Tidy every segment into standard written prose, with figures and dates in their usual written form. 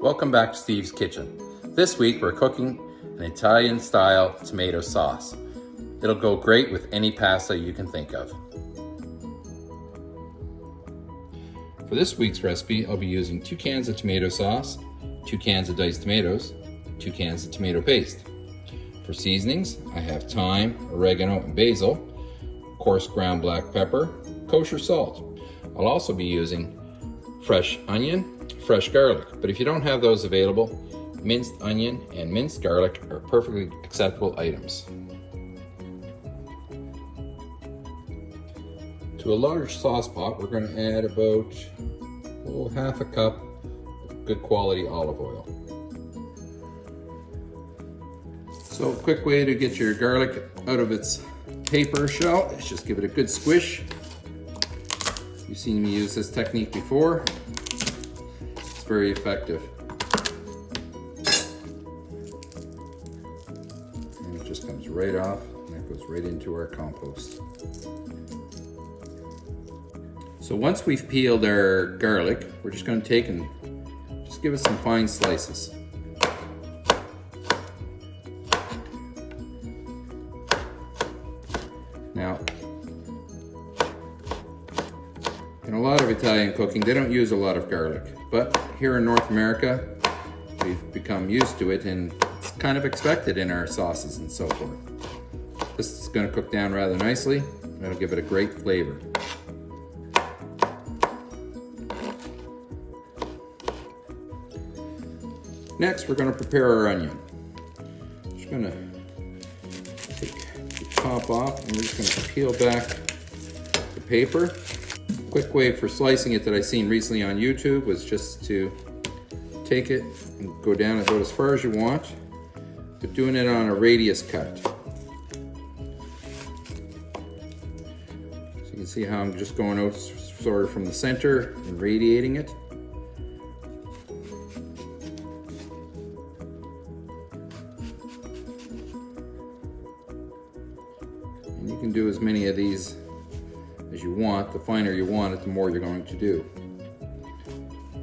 Welcome back to Steve's Kitchen. This week we're cooking an Italian-style tomato sauce. It'll go great with any pasta you can think of. For this week's recipe, I'll be using 2 cans of tomato sauce, 2 cans of diced tomatoes, 2 cans of tomato paste. For seasonings, I have thyme, oregano, and basil, coarse ground black pepper, kosher salt. I'll also be using fresh onion, fresh garlic, but if you don't have those available, minced onion and minced garlic are perfectly acceptable items. To a large sauce pot, we're going to add about half a cup of good quality olive oil. So a quick way to get your garlic out of its paper shell is just give it a good squish. You've seen me use this technique before. It's very effective. And it just comes right off and that goes right into our compost. So once we've peeled our garlic, we're just going to take and just give it some fine slices. Now, in a lot of Italian cooking, they don't use a lot of garlic, but here in North America, we've become used to it and it's kind of expected in our sauces and so forth. This is going to cook down rather nicely and it'll give it a great flavor. Next, we're going to prepare our onion. Just going to take the top off and we're just going to peel back the paper. Quick way for slicing it that I seen recently on YouTube was just to take it and go down about as far as you want, but doing it on a radius cut. So you can see how I'm just going out sort of from the center and radiating it. And you can do as many of these as you want. The finer you want it, the more you're going to do.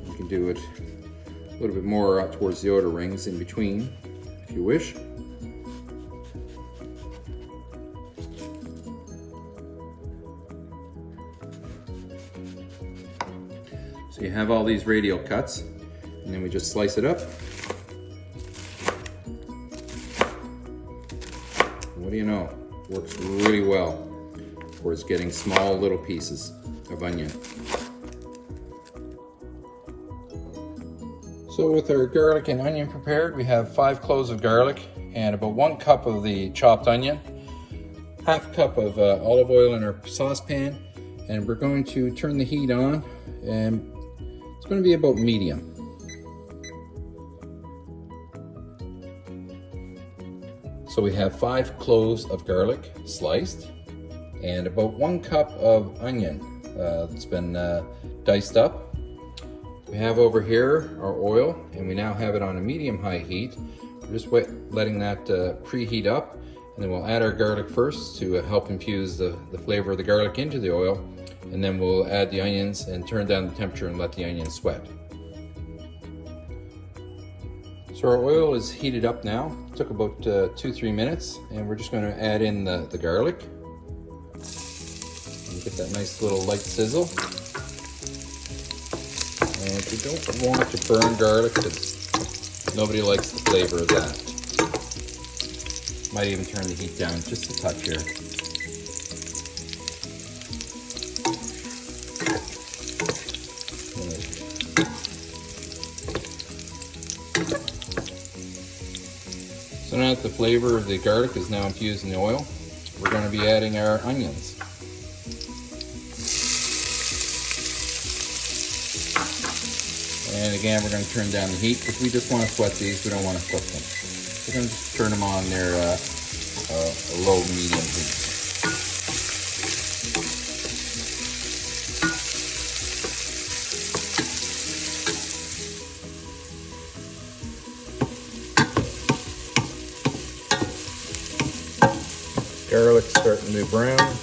You can do it a little bit more out towards the outer rings in between, if you wish. So you have all these radial cuts, and then we just slice it up. What do you know? Works really well towards getting small little pieces of onion. So with our garlic and onion prepared, we have 5 cloves of garlic and about 1 cup of the chopped onion, half a cup of olive oil in our saucepan, and we're going to turn the heat on, and it's going to be about medium. So we have 5 cloves of garlic sliced and about 1 cup of onion that's been diced up. We have over here our oil and we now have it on a medium-high heat. We're just letting that preheat up, and then we'll add our garlic first to help infuse the flavor of the garlic into the oil, and then we'll add the onions and turn down the temperature and let the onions sweat. So our oil is heated up now. It took about 2-3 minutes, and we're just going to add in the garlic. And get that nice little light sizzle. And you don't want to burn garlic because nobody likes the flavor of that. Might even turn the heat down just a touch here. So now that the flavor of the garlic is now infused in the oil, we're going to be adding our onions. And again, we're going to turn down the heat because we just want to sweat these, we don't want to cook them. We're going to just turn them on their low-medium heat. Garlic starting to brown,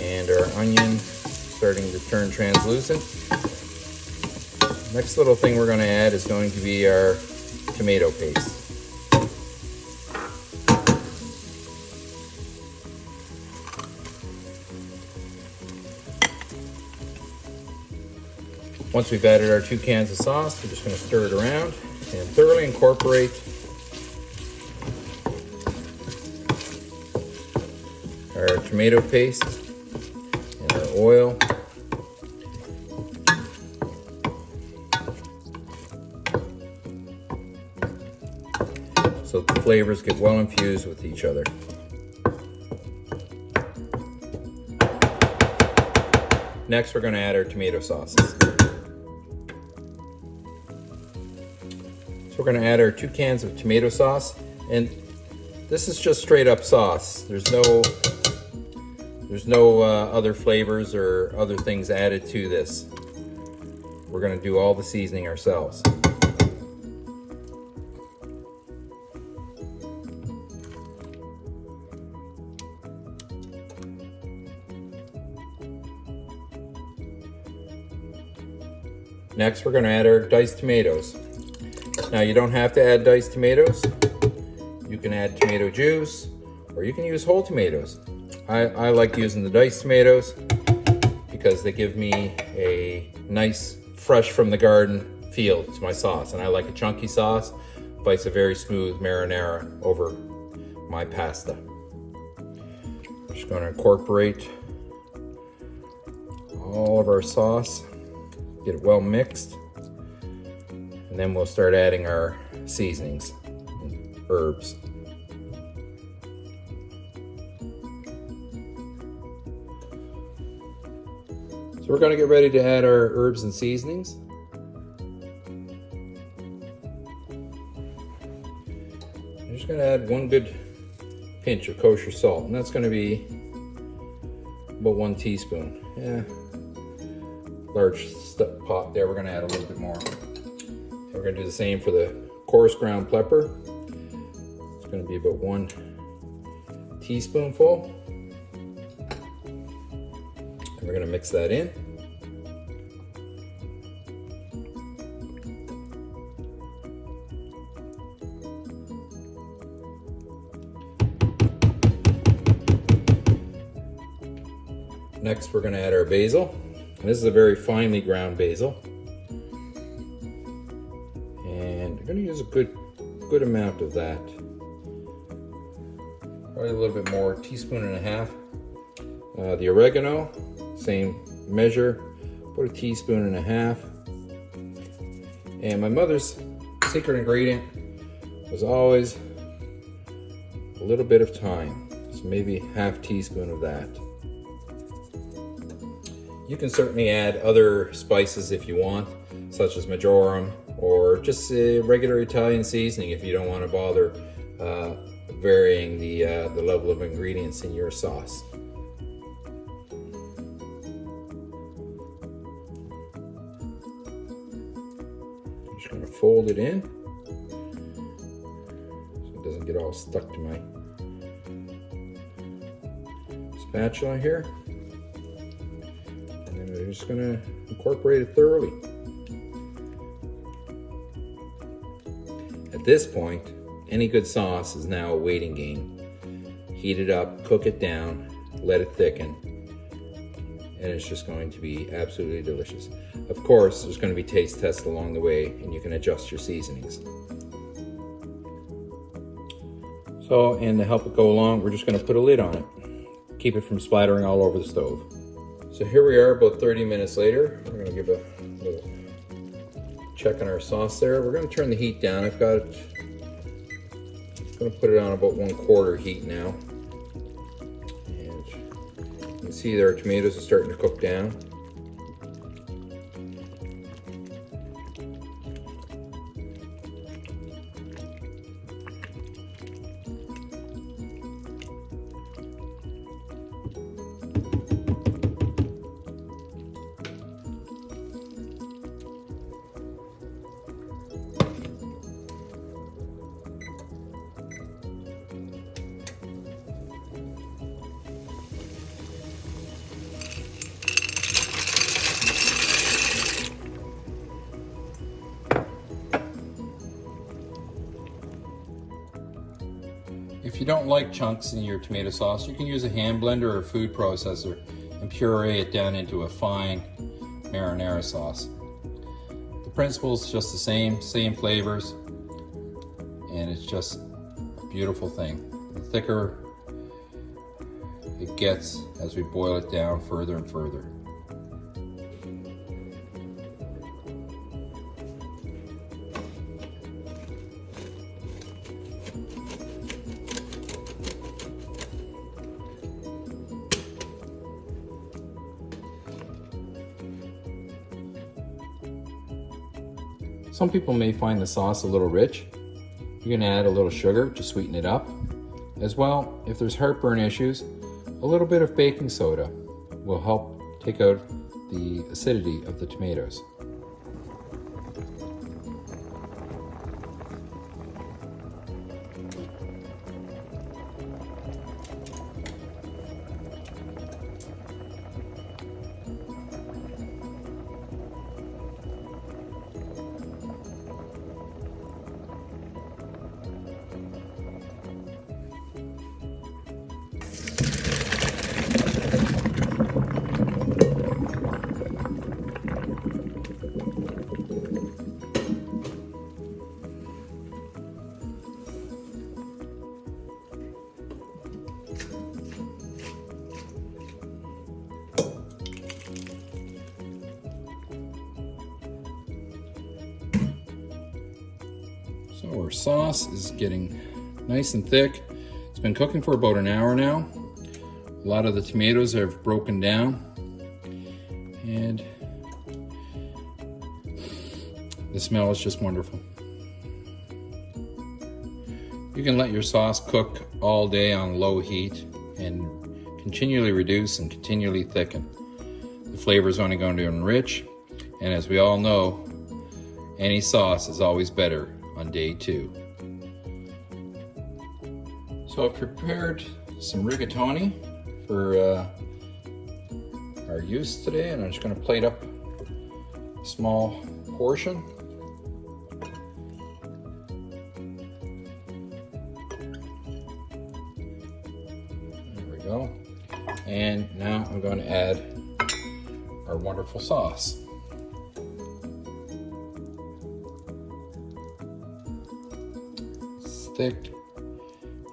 and our onion starting to turn translucent. Next little thing we're going to add is going to be our tomato paste. Once we've added our 2 cans of sauce, we're just going to stir it around and thoroughly incorporate our tomato paste and our oil. So the flavors get well infused with each other. Next, we're going to add our tomato sauces. So we're going to add our 2 cans of tomato sauce, and this is just straight up sauce. There's no other flavors or other things added to this. We're going to do all the seasoning ourselves. Next, we're going to add our diced tomatoes. Now, you don't have to add diced tomatoes. You can add tomato juice, or you can use whole tomatoes. I like using the diced tomatoes because they give me a nice, fresh from the garden feel to my sauce. And I like a chunky sauce, but it's a very smooth marinara over my pasta. I'm just going to incorporate all of our sauce. Get it well mixed, and then we'll start adding our seasonings and herbs. So we're going to get ready to add our herbs and seasonings. I'm just going to add 1 good pinch of kosher salt, and that's going to be about 1 teaspoon. Yeah. Large pot there, we're going to add a little bit more. So we're going to do the same for the coarse ground pepper. It's going to be about 1 teaspoonful. And we're going to mix that in. Next, we're going to add our basil. This is a very finely ground basil, and I'm going to use a good amount of that. Probably a little bit more, 1.5 teaspoons. The oregano, same measure, about 1.5 teaspoons. And my mother's secret ingredient was always a little bit of thyme, so maybe 1/2 teaspoon of that. You can certainly add other spices if you want, such as marjoram, or just a regular Italian seasoning if you don't want to bother varying the level of ingredients in your sauce. I'm just going to fold it in so it doesn't get all stuck to my spatula here. We're just going to incorporate it thoroughly. At this point, any good sauce is now a waiting game. Heat it up, cook it down, let it thicken, and it's just going to be absolutely delicious. Of course, there's going to be taste tests along the way, and you can adjust your seasonings. So, and to help it go along, we're just going to put a lid on it. Keep it from splattering all over the stove. So here we are about 30 minutes later. We're going to give a little check on our sauce there. We're going to turn the heat down. I'm going to put it on about 1/4 heat now. And you can see that our tomatoes are starting to cook down. you don't like chunks in your tomato sauce, you can use a hand blender or a food processor and puree it down into a fine marinara sauce. The principle is just the same flavors, and it's just a beautiful thing. The thicker it gets as we boil it down further and further. Some people may find the sauce a little rich. You can add a little sugar to sweeten it up. As well, if there's heartburn issues, a little bit of baking soda will help take out the acidity of the tomatoes. So our sauce is getting nice and thick. It's been cooking for about an hour now. A lot of the tomatoes have broken down, and the smell is just wonderful. You can let your sauce cook all day on low heat and continually reduce and continually thicken. The flavor is only going to enrich, and as we all know, any sauce is always better on day 2. So I've prepared some rigatoni for our use today, and I'm just going to plate up a small portion. There we go. And now I'm going to add our wonderful sauce. It's thick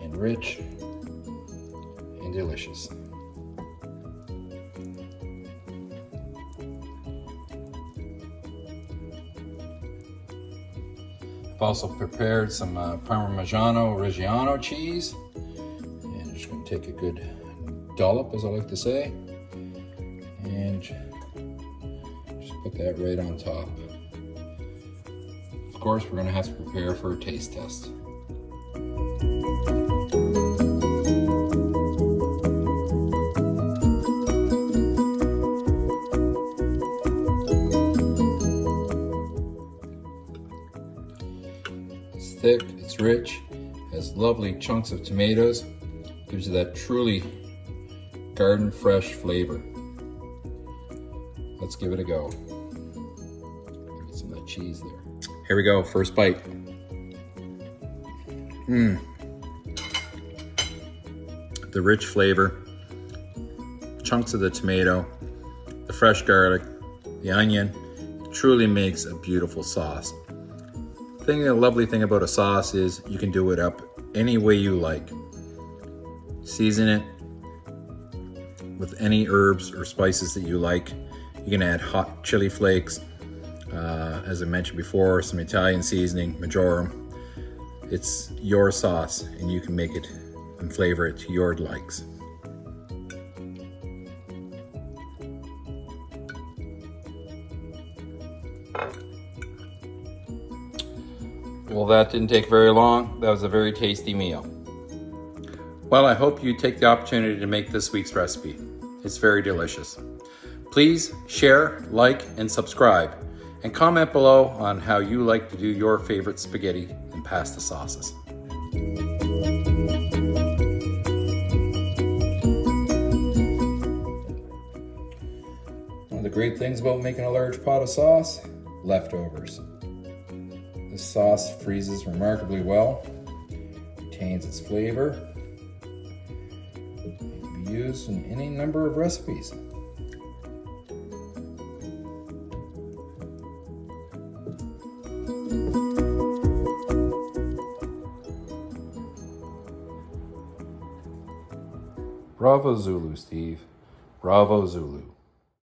and rich and delicious. I've also prepared some Parmigiano Reggiano cheese, and I'm just going to take a good dollop, as I like to say, and just put that right on top. Of course, we're going to have to prepare for a taste test. It's thick, it's rich, has lovely chunks of tomatoes, gives you that truly garden fresh flavor. Let's give it a go. Get some of that cheese there. Here we go, first bite. The rich flavor, chunks of the tomato, the fresh garlic, the onion, it truly makes a beautiful sauce. The lovely thing about a sauce is you can do it up any way you like. Season it with any herbs or spices that you like. You can add hot chili flakes, as I mentioned before, some Italian seasoning, marjoram. It's your sauce, and you can make it and flavor it to your likes. Well, that didn't take very long. That was a very tasty meal. Well, I hope you take the opportunity to make this week's recipe. It's very delicious. Please share, like, and subscribe, and comment below on how you like to do your favorite spaghetti and pasta sauces. One of the great things about making a large pot of sauce, leftovers. This sauce freezes remarkably well, retains its flavor, It can be used in any number of recipes. Bravo Zulu, Steve. Bravo Zulu.